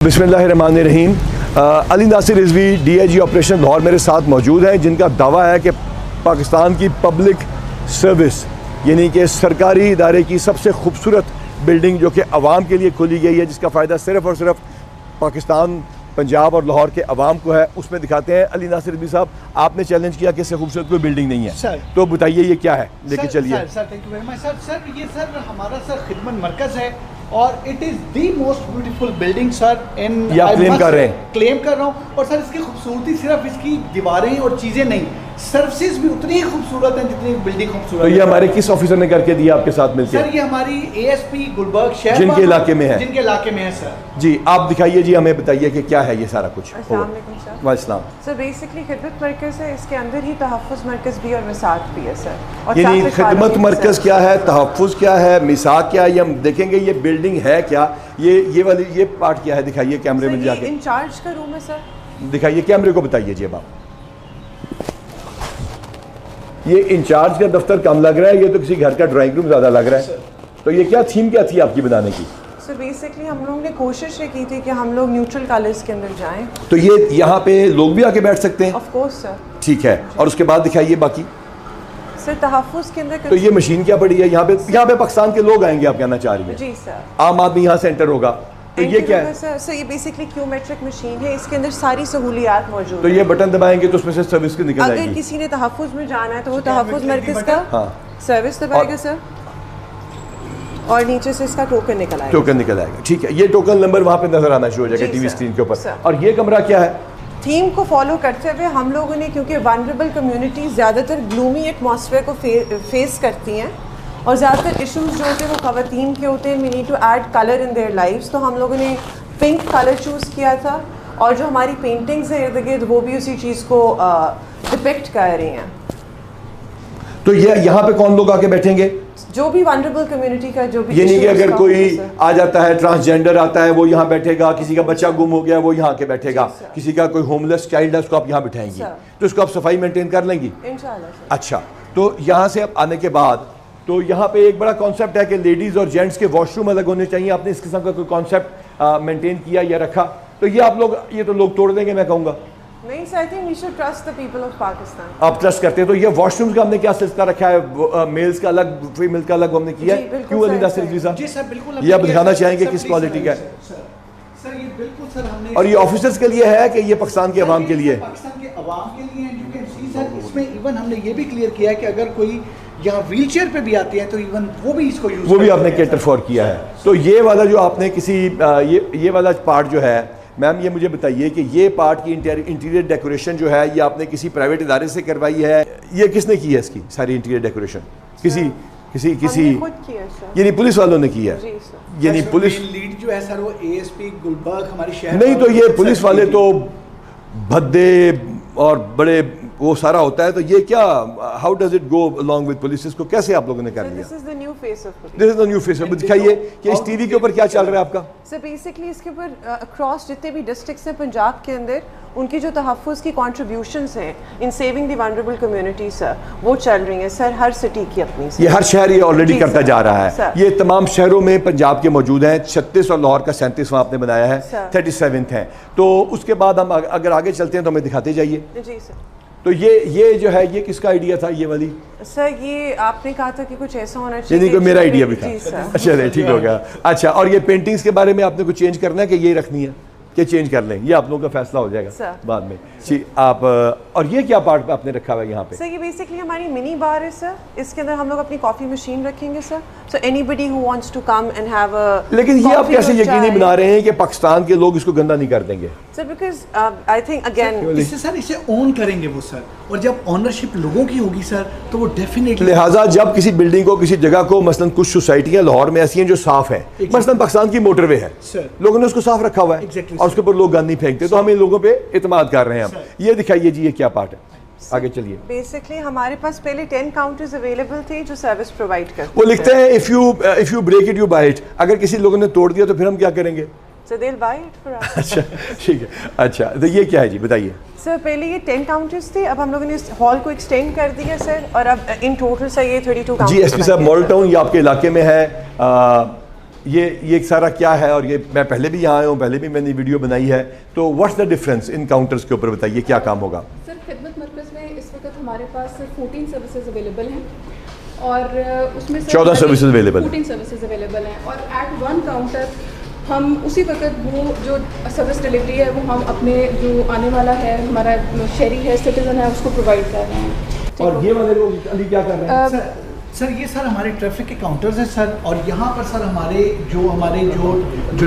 बिस्मिल्लाहिर्रहमानिर्रहीम। Ali Nasir Rizvi DIG operation Lahore मेरे साथ मौजूद हैं, जिनका दावा है कि पाकिस्तान की पब्लिक सर्विस यानी कि सरकारी इदारे की सबसे खूबसूरत बिल्डिंग जो कि अवाम के लिए खोली गई है, जिसका फ़ायदा सिर्फ़ और सिर्फ पाकिस्तान, पंजाब और लाहौर के अवाम को है, उसमें दिखाते हैं। अली नासिर रिजवी साहब, आपने चैलेंज किया कि इससे खूबसूरत कोई बिल्डिंग नहीं है सर, तो बताइए ये क्या है, लेके चलिए। Sir thank you very much sir. ये सर हमारा सर खिदमत मरकज़ है और it is the most beautiful building sir in, ये आप क्लेम कर रहे हैं? क्लेम कर रहा हूँ। और सर इसकी खूबसूरती सिर्फ इसकी दीवारें और चीज़ें नहीं, सर्विसेज भी उतनी ही खूबसूरत हैं जितनी बिल्डिंग खूबसूरत तो ये हमारे किस ऑफिसर ने करके दिया आपके साथ मिलकर? सर ये हमारी ASP गुलबर्ग शहर जिनके इलाके में है, जिनके इलाके में है सर। जी आप दिखाइए जी, हमें बताइए कि क्या है ये सारा कुछ। वालेकुम सर बेसिकली खिदमत मरकज़ है, इसके अंदर ही तहफ़्फ़ुज़ मरकज़ भी और मिसाक भी है सर। और यानी खिदमत मरकज़ क्या है, तहफ़्फ़ुज़ क्या है, मिसाक क्या है, ये हम देखेंगे। ये बिल्डिंग है क्या, ये वाली ये पार्ट क्या है, दिखाइए कैमरे में जाके। इंचार्ज का रूम है सर, दिखाइए कैमरे को, बताइए जी। अब आप ये इंचार्ज का दफ्तर कम लग रहा है, ये तो किसी घर का ड्राइंग रूम ज़्यादा लग रहा है। तो ये क्या थीम क्या थी आपकी बनाने की? सर बेसिकली हम लोगों ने कोशिश ये की थी कि हम लोग न्यूट्रल कलर्स के अंदर जाएं। तो ये यहाँ पे लोग भी आके बैठ सकते हैं? Of course sir. ठीक है, और उसके बाद दिखाइए बाकी। सर तहफ़्फ़ुज़ के अंदर तो ये मशीन क्या पड़ी है यहाँ पे पाकिस्तान के लोग आएंगे, आप कहना चाह रही हैं? जी सर। आम आदमी यहाँ से एंटर होगा, तो ये क्या है? सर ये बेसिकली क्यूमेट्रिक मशीन है, इसके अंदर सारी सहूलियात मौजूद तो ये बटन दबाएंगे तो उसमें से सर्विस की निकल अगर जाएगी। किसी ने तहफ़्फ़ुज़ में जाना है तो वो तहफ़्फ़ुज़ मरकज़ का सर्विस दबाएगा सर, और नीचे से इसका टोकन निकल आएगा। टोकन निकल आएगा, ठीक है। ये टोकन नंबर वहाँ पे नजर आना शुरू हो जाएगा टीवी स्क्रीन के ऊपर। और ये कमरा क्या है? थीम को फॉलो करते हुए हम लोगों ने, क्योंकि वनरेबल कम्युनिटीज़ ज़्यादातर ग्लूमी एटमॉस्फेयर को फेस करती हैं और ज़्यादातर इश्यूज जो होते हैं वो ख़वातीन के होते हैं, we need to add colour in their lives, तो हम लोगों ने पिंक कलर चूज़ किया था। और जो हमारी पेंटिंग्स हैं इर्द गिर्द वो भी उसी चीज़ को डिपिक्ट कर रही हैं। तो ये यहाँ पे कौन लोग आके बैठेंगे? जो भी वनरेबल कम्युनिटी का जो भी, ये नहीं कि अगर कोई आ जाता है, ट्रांसजेंडर आता है, वो यहाँ बैठेगा, किसी का बच्चा गुम हो गया वो यहाँ के बैठेगा, किसी का कोई होमलेस चाइल्ड है उसको आप यहाँ बिठाएंगी, तो उसको आप सफाई मेंटेन कर लेंगी इंशाल्लाह। अच्छा, तो यहाँ से आप आने के बाद तो यहाँ पे एक बड़ा कॉन्सेप्ट है कि लेडीज़ और जेंट्स के वॉशरूम अलग होने चाहिए। आपने इस किस्म का कोई कॉन्सेप्ट मेंटेन किया या रखा? तो ये आप लोग, ये तो लोग तोड़ देंगे मैं कहूँगा। नहीं sir, I think we should trust the people of Pakistan. आप ट्रस्ट करते हैं? तो ये वॉशरूम्स का हमने क्या सिलसिला रखा है, मेल्स का अलग, फीमेल का अलग हमने किया है? क्यों अली नासिर रिजवी साहब? जी सर बिल्कुल। ये आप दिखाना चाहेंगे किस क्वालिटी का है? सर ये बिल्कुल सर हमने, और ये ऑफिसर्स के लिए है कि ये पाकिस्तान के अवाम के लिए? पाकिस्तान के अवाम के लिए। And you can see sir इसमें इवन हमने ये भी क्लियर किया है कि अगर कोई यहाँ व्हील चेयर पे भी आती है तो इवन वो भी इसको यूज, वो भी आपने कैटर फॉर किया है। तो ये वाला जो आपने किसी ये वाला पार्ट जो है, मैम ये मुझे बताइए कि ये पार्ट की इंटीरियर डेकोरेशन जो है ये आपने किसी प्राइवेट इदारे से करवाई है? ये किसने की है इसकी सारी इंटीरियर डेकोरेशन? किसी यानी पुलिस वालों ने की है? यानी पुलिस लीड जो है सर वो ASP गुलबर्ग हमारी शहर। नहीं, तो ये पुलिस वाले तो भद्दे और बड़े वो सारा होता है, तो ये क्या, how does it go along with police? इसको कैसे आप लोगों ने कर लिया? This is the new face of police. This is the new face of. दिखाइए कि इस टीवी के ऊपर क्या चल रहा है आपका? सर बेसिकली इसके ऊपर अक्रॉस जितने भी डिस्ट्रिक्ट्स हैं पंजाब के अंदर, उनकी जो तहफ़्फ़ुज़ की कॉन्ट्रीब्यूशंस हैं इन saving the vulnerable community sir, वो चल रही हैं सर। हर सिटी की अपनी, ये हर शहर ये ऑलरेडी करता जा रहा है। ये तमाम शहरों में पंजाब के मौजूद हैं, 36 और लाहौर का 37वां आपने बनाया है, 37th है। तो उसके बाद हम अगर आगे चलते हैं तो हमें दिखाते जाइए। जी सर। तो ये जो है ये किसका आइडिया था ये वाली? सर ये आपने कहा था कि कुछ ऐसा होना चाहिए, नहीं मेरा आइडिया भी था। अच्छा ठीक हो गया। अच्छा, और ये पेंटिंग्स के बारे में आपने कुछ चेंज करना है कि ये रखनी है कि चेंज कर लें? ये आप लोगों का फैसला हो जाएगा बाद में। जी आप, और ये क्या पार्ट आपने रखा हुआ है यहाँ पे? सर ये बेसिकली हमारी मिनी बार है सर, इसके अंदर हम लोग अपनी कॉफ़ी मशीन रखेंगे sir, so anybody who wants to come and have a. लेकिन ये आप कैसे यकीनी बना रहे हैं कि पाकिस्तान के लोग इसको गंदा नहीं कर देंगे? Sir because I think again इससे सर इसे ओन करेंगे वो सर, और जब ओनरशिप लोगों की होगी सर तो वो डेफिनेटली, लिहाजा जब किसी बिल्डिंग को, किसी जगह को, मसलन कुछ सोसाइटियां लाहौर में ऐसी हैं जो साफ है, मसलन पाकिस्तान की मोटरवे है, लोगों ने उसको साफ रखा हुआ है और उसके ऊपर लोग गंद नहीं फेंकते, तो हम इन लोगों पे इत्मीनान कर रहे हैं। हम ये दिखाइए जी, ये क्या पार्ट है? आगे चलिए। बेसिकली हमारे पास पहले 10 काउंटर्स अवेलेबल थे जो सर्विस प्रोवाइड करते वो लिखते हैं if you break it you buy it. अगर किसी लोगों ने तोड़ दिया तो फिर हम क्या करेंगे? So they'll buy it for us. अच्छा ठीक है। अच्छा तो ये क्या है जी, बताइए। सर पहले ये 10 काउंटर्स थे, अब हम लोगों ने इस हॉल को एक्सटेंड कर दिया सर, और अब इन टोटल सर ये 32 काउंटर्स। जी एसपी साहब, मॉडल टाउन ये आपके इलाके में है, ये एक सारा क्या है, और ये मैं पहले भी यहाँ आया हूँ, पहले भी मैंने वीडियो बनाई है, तो what's the difference in counters के ऊपर बताइए क्या काम होगा? सर खिदमत मरकज़ में इस वक्त हमारे पास 14 सर्विसेज अवेलेबल हैं और उसमें 14 सर्विसेज अवेलेबल 14 सर्विसेज अवेलेबल हैं और एट वन काउंटर हम उसी वक्त वो जो सर्विस डिलीवरी है वो हम अपने जो आने वाला है हमारा शहरी है, सिटीजन है, उसको प्रोवाइड कर रहे हैं। और ये वाले लोग अभी क्या कर रहे हैं? सर ये सर हमारे ट्रैफिक के काउंटर्स हैं सर, और यहाँ पर सर हमारे जो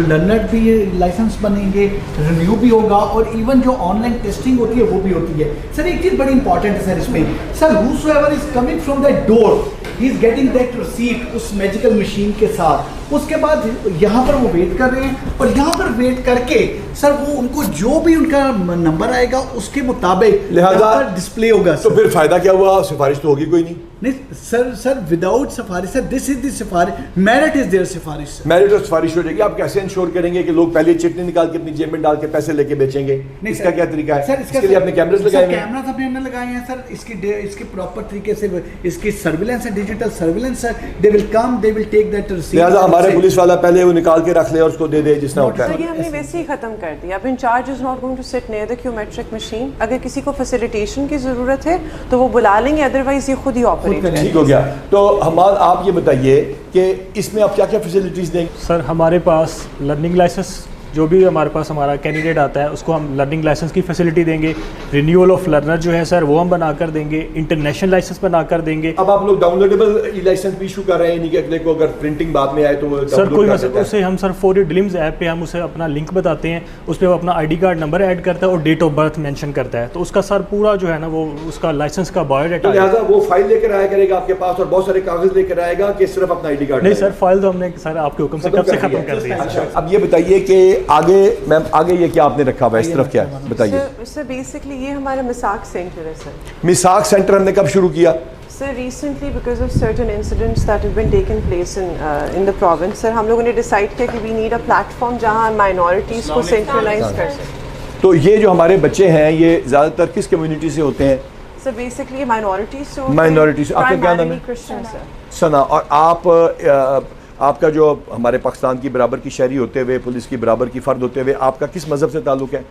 लर्नर भी लाइसेंस बनेंगे, रिन्यू भी होगा, और इवन जो ऑनलाइन टेस्टिंग होती है वो भी होती है। सर एक चीज़ बड़ी इंपॉर्टेंट है सर इसमें, sir whosoever is coming from that door he is getting that receipt उस मैजिकल मशीन के साथ, उसके बाद यहाँ पर वो वेट कर रहे हैं, और यहाँ पर वेट करके सर वो उनको जो भी उनका नंबर आएगा उसके मुताबिक लिहाजा डिस्प्ले होगा। तो फिर फायदा क्या हुआ? सिफारिश तो होगी कोई नहीं। नहीं सर विदाउट सिफारिश सर, दिस इज द सिफारिश, मेरिट इज देयर सिफारिश। मेरिट और सिफारिश हो जाएगी। आप कैसे इंश्योर करेंगे कि लोग पहले चिट्ठी निकाल के अपनी जेब में डाल के पैसे लेके बेचेंगे? नहीं इसका क्या तरीका है? सर इसके लिए आपने कैमरास लगाए हैं? कैमरास हमने लगाए हैं सर, इसकी प्रॉपर तरीके से इसकी सर्विलेंस है, digital surveillance sir, they will come, they will take that receipt. लिहाजा हमारे पुलिस वाला पहले वो निकाल के रख ले और उसको दे दे जिसना होता तो है। ये हमने वैसे ही ख़त्म कर दिया। अब in charge is not going to sit near the biometric machine. अगर किसी को फैसिलिटेशन की ज़रूरत है तो वो बुला लेंगे, अदरवाइज ये खुद ही ऑपरेट करेंगे। ठीक हो गया। तो आप ये बताइए कि इसमें आप क्या क्या फैसिलिटीज़ देंगे? सर हमारे पास लर्निंग लाइसेंस, जो भी हमारे पास हमारा कैंडिडेट आता है उसको हम लर्निंग लाइसेंस की फैसिलिटी देंगे। रिन्यूअल ऑफ लर्नर जो है सर वो हम बना कर देंगे। इंटरनेशनल लाइसेंस बना कर देंगे। अब आप लोग डाउनलोडेबल ई लाइसेंस भी इशू कर रहे हैं, यानी कि अगले को अगर प्रिंटिंग बाद में आए तो वो सर डाउनलोड कोई कर मसला, देता है। उसे हम सर फॉर ड्रीम्स ऐप पे हम उसे अपना लिंक बताते हैं, उस पर वो अपना आईडी कार्ड नंबर ऐड करता है और डेट ऑफ बर्थ मेंशन करता है, तो उसका सर पूरा जो है ना वो उसका लाइसेंस का तो बायोडाटा। लिहाजा वो फाइल लेकर आया करेगा आपके पास और बहुत सारे कागज लेकर आएगा कि सिर्फ अपना आईडी कार्ड? नहीं सर, फाइल तो हमने सर आपके हुक्म से कब से खत्म कर दिया। अच्छा, अब ये बताइए कि आगे ये क्या आपने रखा हुआ है, इस तरफ क्या है बताइए? सर बेसिकली ये हमारा मिसाक सेंटर है सर। मिसाक सेंटर हमने कब शुरू किया? Sir recently because of certain incidents that have been taken place in the province, sir हम लोगों ने डिसाइड किया कि वी नीड अ प्लेटफॉर्म जहां माइनॉरिटीज़ को सेंट्रलाइज कर सकें। तो ये जो हमारे बच्चे हैं ये ज़्यादातर किस कम्युनिटी से होते हैं? सर बेसिकली माइनॉरिटीज़ से Minorities, आपका क्या नाम है? Christian sir. सना, और आपका जो हमारे पाकिस्तान की बराबर की शहरी होते हुए, पुलिस की बराबर की फ़र्द होते हुए, आपका किस मज़हब से ताल्लुक़ है?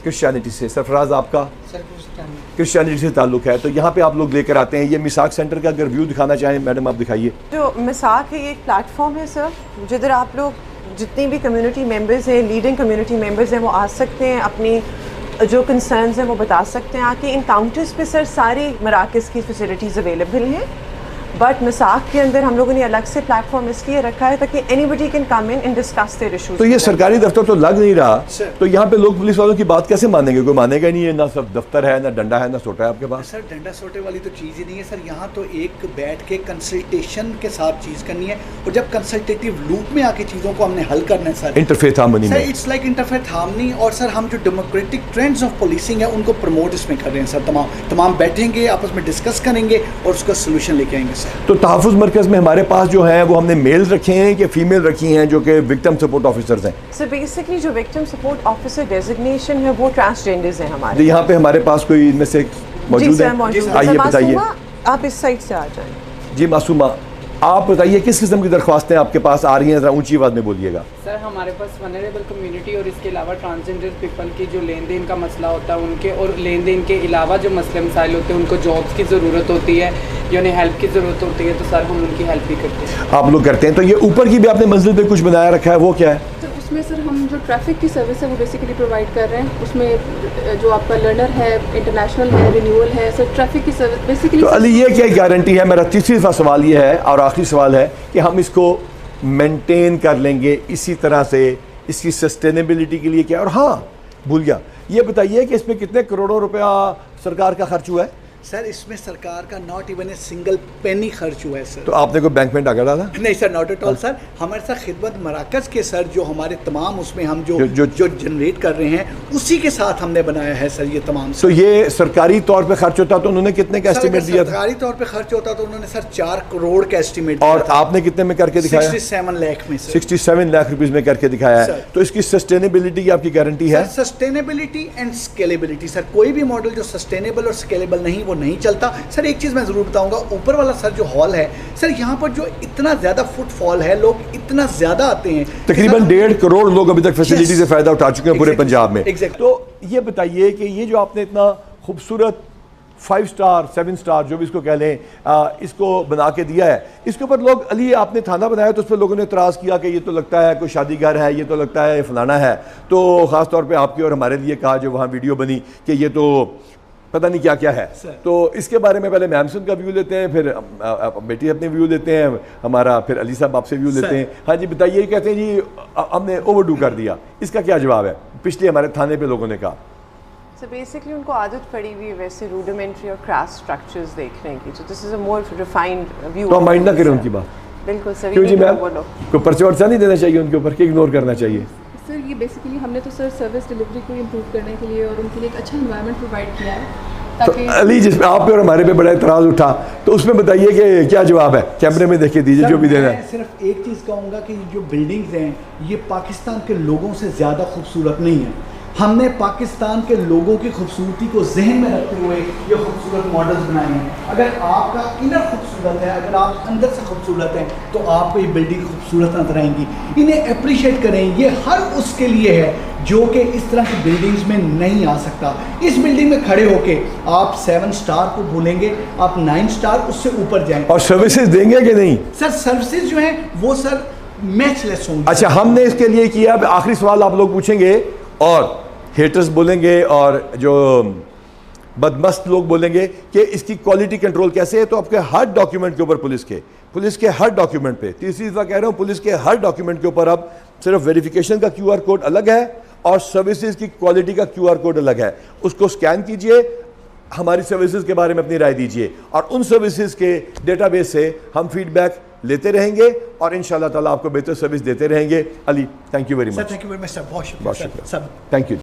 क्रिश्चियनिटी से। सरफराज आपका? क्रिश्चियनिटी से ताल्लुक़ है। तो यहाँ पे आप लोग लेकर आते हैं ये मिसाक सेंटर का, अगर व्यू दिखाना चाहें मैडम आप दिखाइए। जो मिसाक है ये एक प्लेटफॉर्म है सर, जिधर आप लोग जितनी भी कम्युनिटी मेंबर्स हैं, लीडिंग कम्युनिटी मेंबर्स हैं, वो आ सकते हैं, अपनी जो कंसर्न्स हैं वो बता सकते हैं आके। इन काउंटर्स पे सर सारी मराकज़ की फैसिलिटीज़ अवेलेबल हैं, बट मिसाक के अंदर हम लोगों ने अलग से प्लेटफॉर्म इसलिए रखा है ताकि anybody can come in and discuss their issues. तो ये सरकारी दफ्तर तो लग नहीं रहा, तो यहाँ पे लोग पुलिस वालों की बात कैसे मानेंगे? कोई मानेगा नहीं है, ना सब दफ्तर है, ना डंडा है, ना सोटा है आपके पास। सर डंडा सोटे वाली तो चीज़ ही नहीं है सर, यहाँ तो एक बैठ के कंसल्टेशन के साथ चीज़ करनी है, और जब कंसल्टेटिव लूप में आके चीज़ों को हमने हल करना है सर, इंटरफेथ हार्मनी सर में। It's like interfaith harmony. और सर हम जो डेमोक्रेटिक ट्रेंड्स ऑफ पुलिसिंग है उनको प्रमोट इसमें कर रहे हैं सर। तमाम बैठेंगे, आपस में डिस्कस करेंगे और उसका सोल्यूशन लेके आएंगे सर। तो तहफ़्फ़ुज़ मरकज़ में हमारे पास जो है वो हमने मेल रखे हैं कि फीमेल रखी हैं जो कि विक्टिम सपोर्ट ऑफिसर्स हैं? सर बेसिकली जो विक्टिम सपोर्ट ऑफिसर डेजिग्नेशन है वो ट्रांसजेंडर्स हैं तो हमारे। यहाँ पे हमारे पास कोई इनमें से मौजूद जी सर है? मौजूद है। आइए सर, बताइए। मासूमा, आप इस साइड से आ जाएं। जी मासूमा, आप बताइए किस किस्म की दरख्वास्तें आपके पास आ रही हैं, ज़रा ऊंची आवाज़ में बोलिएगा। सर हमारे पास वनरेबल कम्युनिटी और इसके अलावा ट्रांसजेंडर पीपल की जो लेन देन का मसला होता है उनके, और लेन देन के अलावा जो मसले मसाइल होते हैं उनको जॉब्स की ज़रूरत होती है या उन्हें हेल्प की ज़रूरत होती है, तो सर हम उनकी हेल्प भी करते हैं। आप लोग करते हैं। तो ये ऊपर की भी आपने मंजिल पे कुछ बनाया रखा है, वो क्या है? तो उसमें सर हम जो ट्रैफिक की सर्विस है वो बेसिकली प्रोवाइड कर रहे हैं। उसमें जो आपका लर्नर है, इंटरनेशनल है, रिन्यूअल है, सर ट्रैफिक की सर्विस बेसिकली। तो अली ये क्या गारंटी है? मेरा तीसरा सवाल ये है और आखिरी सवाल है कि हम इसको मेंटेन कर लेंगे इसी तरह से, इसकी सस्टेनेबिलिटी के लिए क्या? और हाँ भूल गया, ये बताइए कि इसमें कितने करोड़ों रुपया सरकार का खर्च हुआ है? सर इसमें सरकार का not even a single penny खर्च हुआ है सर। तो आपने कोई बैंक में डाला डाला? नहीं sir, not at all sir. हमारे साथ खिदमत मराकज़ के सर जो हमारे तमाम उसमें हम जो जनरेट कर रहे हैं उसी के साथ हमने बनाया है सर ये तमाम। तो ये सरकारी तौर पे खर्च होता तो उन्होंने कितने का एस्टिमेट दिया था? सरकारी तौर पे खर्च होता तो उन्होंने सर 4 करोड़ का एस्टिमेट। और आपने कितने में करके दिखाया? 67 लाख में सर। 67 लाख रुपीस में करके दिखाया है। तो इसकी सस्टेनेबिलिटी की आपकी गारंटी है? सस्टेनेबिलिटी एंड स्केलेबिलिटी सर, कोई भी मॉडल जो सस्टेनेबल और स्केलेबल नहीं वो नहीं चलता। सर एक चीज़ मैं ज़रूर बताऊंगा, ऊपर वाला सर जो हॉल है सर, यहाँ पर जो इतना ज़्यादा फुटफॉल है, लोग इतना ज़्यादा आते हैं, तकरीबन 1.5 करोड़ लोग अभी तक फैसिलिटी से फ़ायदा उठा चुके हैं पूरे Exactly. पंजाब में। Exactly. तो ये बताइए कि ये जो आपने इतना खूबसूरत 5 स्टार 7 स्टार जो भी इसको कह लें, इसको बना के दिया है, इसके ऊपर लोग, अली आपने थाना बनाया तो उस पर लोगों ने इतराज़ किया कि ये तो लगता है कोई शादी घर है, ये तो लगता है फलाना है। तो ख़ास तौर पे आपकी और हमारे लिए कहा जो वहाँ वीडियो बनी कि ये तो पता नहीं क्या क्या है। तो इसके बारे में पहले मैम से उनका व्यू लेते हैं, फिर बेटी अपने व्यू लेते हैं, हमारा फिर अली साहब आपसे व्यू लेते हैं। हाँ जी बताइए, कहते हैं जी हमने ओवरडू कर दिया, इसका क्या जवाब है? पिछले हमारे थाने पे लोगों ने कहा So basically उनको आदत पड़ी हुई है वैसे रूडिमेंट्री और क्रास स्ट्रक्चर्स देखने की, so this is a more refined view। तो हम माइंड ना करें उनकी बात, बिल्कुल सर, क्यों जी मैम? बोलो कोई पर्चा वर्चा नहीं देना चाहिए उनके ऊपर कि इग्नोर करना चाहिए? सर ये बेसिकली हमने तो सर सर्विस डिलीवरी को इम्प्रूव करने के लिए और उनके लिए एक अच्छा इन्वायरमेंट प्रोवाइड किया है तो ताकि अली जिसमें आप पे और हमारे पे बड़ा इतराज़ उठा, तो उसमें बताइए कि क्या जवाब है? कैमरे में देखे दीजिए सर, जो भी देना मैं है। सिर्फ एक चीज़ कहूँगा कि जो बिल्डिंग्स हैं ये पाकिस्तान के लोगों से ज़्यादा खूबसूरत नहीं है। हमने पाकिस्तान के लोगों की खूबसूरती को जहन में रखते हुए ये खूबसूरत मॉडल्स बनाए हैं। अगर आपका इनर खूबसूरत है, अगर आप अंदर से खूबसूरत हैं, तो आपको ये बिल्डिंग खूबसूरत नजर आएंगी। इन्हें अप्रिशिएट करें, ये हर उसके लिए है जो कि इस तरह की बिल्डिंग्स में नहीं आ सकता। इस बिल्डिंग में खड़े होके आप 7 स्टार को भूलेंगे, आप 9 स्टार उससे ऊपर जाएं। और सर्विसेज देंगे कि नहीं? सर सर्विसेज जो हैं वो सर मैचलेस होंगी। अच्छा, हमने इसके लिए किया। अब आखिरी सवाल आप लोग पूछेंगे और हेटर्स बोलेंगे और जो बदमस्त लोग बोलेंगे कि इसकी क्वालिटी कंट्रोल कैसे है। तो आपके हर डॉक्यूमेंट के ऊपर पुलिस के हर डॉक्यूमेंट पे, तीसरी दफ़ा कह रहा हूँ, पुलिस के हर डॉक्यूमेंट के ऊपर अब सिर्फ वेरिफिकेशन का QR कोड अलग है और सर्विसेज की क्वालिटी का QR कोड अलग है। उसको स्कैन कीजिए, हमारी सर्विसेज के बारे में अपनी राय दीजिए और उन सर्विसेज के डेटाबेस से हम फीडबैक लेते रहेंगे और इंशाल्लाह ताला आपको बेहतर सर्विस देते रहेंगे। Ali, thank you very much. Thank you very much sir, बहुत बहुत शुक्रिया शुक्रिया, सर। Thank you.